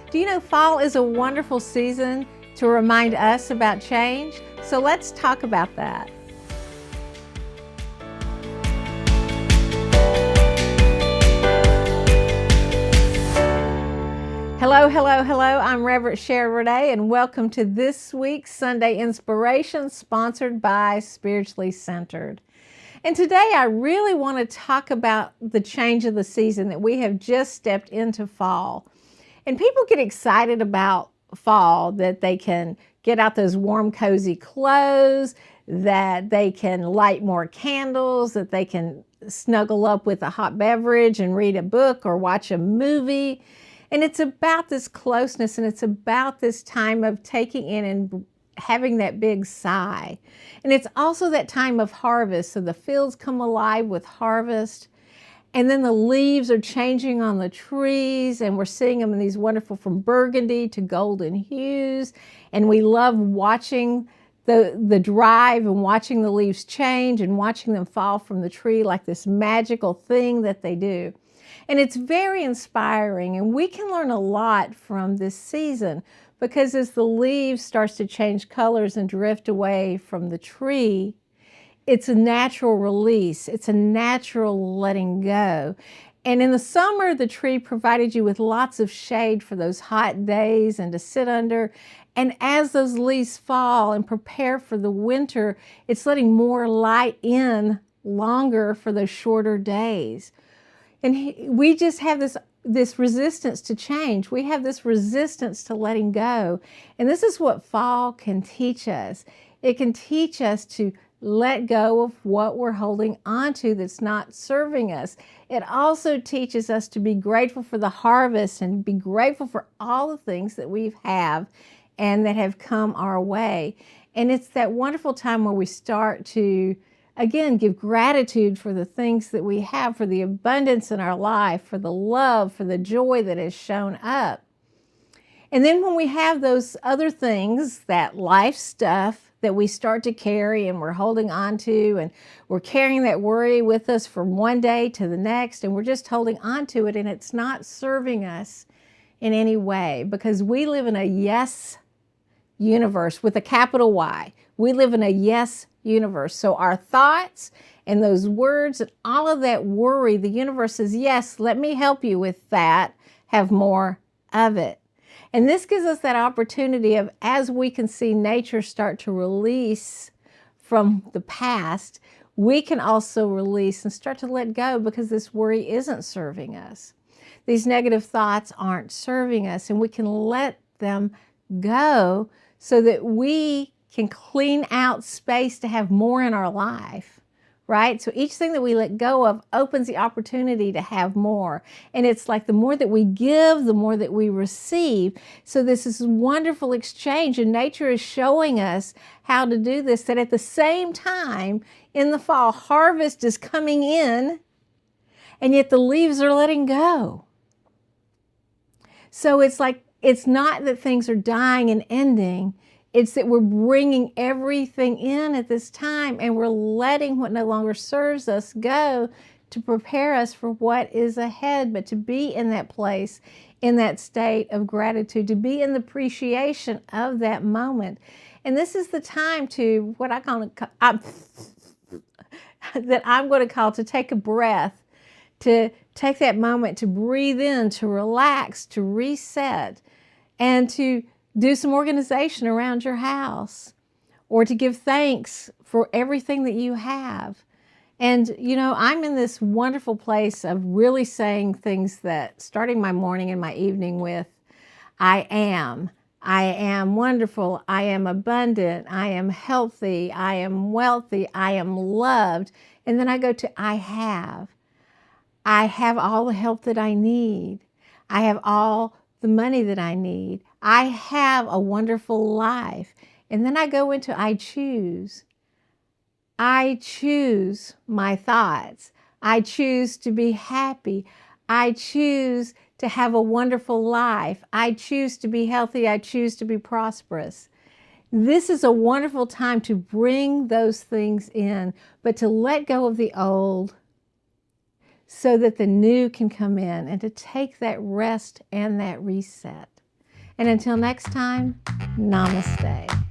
Do you know fall is a wonderful season to remind us about change? So let's talk about that. Hello, hello, hello. I'm Reverend Sharon Renae, and welcome to this week's Sunday Inspiration, sponsored by Spiritually Centered. And today I really want to talk about the change of the season, that we have just stepped into fall. And people get excited about fall, that they can get out those warm, cozy clothes, that they can light more candles, that they can snuggle up with a hot beverage and read a book or watch a movie. And it's about this closeness, and it's about this time of taking in and having that big sigh. And it's also that time of harvest. So the fields come alive with harvest. And then the leaves are changing on the trees, and we're seeing them in these wonderful, from burgundy to golden hues. And we love watching the drive and watching the leaves change and watching them fall from the tree like this magical thing that they do. And it's very inspiring, and we can learn a lot from this season, because as the leaves starts to change colors and drift away from the tree, it's a natural release. It's a natural letting go. And in the summer, the tree provided you with lots of shade for those hot days and to sit under. And as those leaves fall and prepare for the winter, it's letting more light in longer for those shorter days. And we just have this resistance to change. We have this resistance to letting go. And this is what fall can teach us. It can teach us to let go of what we're holding on to that's not serving us. It also teaches us to be grateful for the harvest and be grateful for all the things that we have and that have come our way. And it's that wonderful time where we start to, again, give gratitude for the things that we have, for the abundance in our life, for the love, for the joy that has shown up. And then when we have those other things, that life stuff that we start to carry and we're holding on to, and we're carrying that worry with us from one day to the next, and we're just holding on to it, and it's not serving us in any way, because we live in a yes universe with a capital Y. We live in a yes universe. So our thoughts and those words and all of that worry, the universe says, yes, let me help you with that. Have more of it. And this gives us that opportunity of, as we can see nature start to release from the past, we can also release and start to let go, because this worry isn't serving us. These negative thoughts aren't serving us, and we can let them go so that we can clean out space to have more in our life, right? So each thing that we let go of opens the opportunity to have more. And it's like the more that we give, the more that we receive. So this is a wonderful exchange, and nature is showing us how to do this, that at the same time in the fall, harvest is coming in, and yet the leaves are letting go. So it's like, it's not that things are dying and ending. It's that we're bringing everything in at this time, and we're letting what no longer serves us go to prepare us for what is ahead, but to be in that place, in that state of gratitude, to be in the appreciation of that moment. And this is the time to, what I call that I'm going to call, to take a breath, to take that moment to breathe in, to relax, to reset, and to do some organization around your house, or to give thanks for everything that you have. And, you know, I'm in this wonderful place of really saying things that, starting my morning and my evening with, I am wonderful, I am abundant, I am healthy, I am wealthy, I am loved. And then I go to I have all the help that I need. I have all the money that I need. I have a wonderful life. And then I go into I choose. I choose my thoughts. I choose to be happy. I choose to have a wonderful life. I choose to be healthy. I choose to be prosperous. This is a wonderful time to bring those things in, but to let go of the old so that the new can come in, and to take that rest and that reset. And until next time, namaste.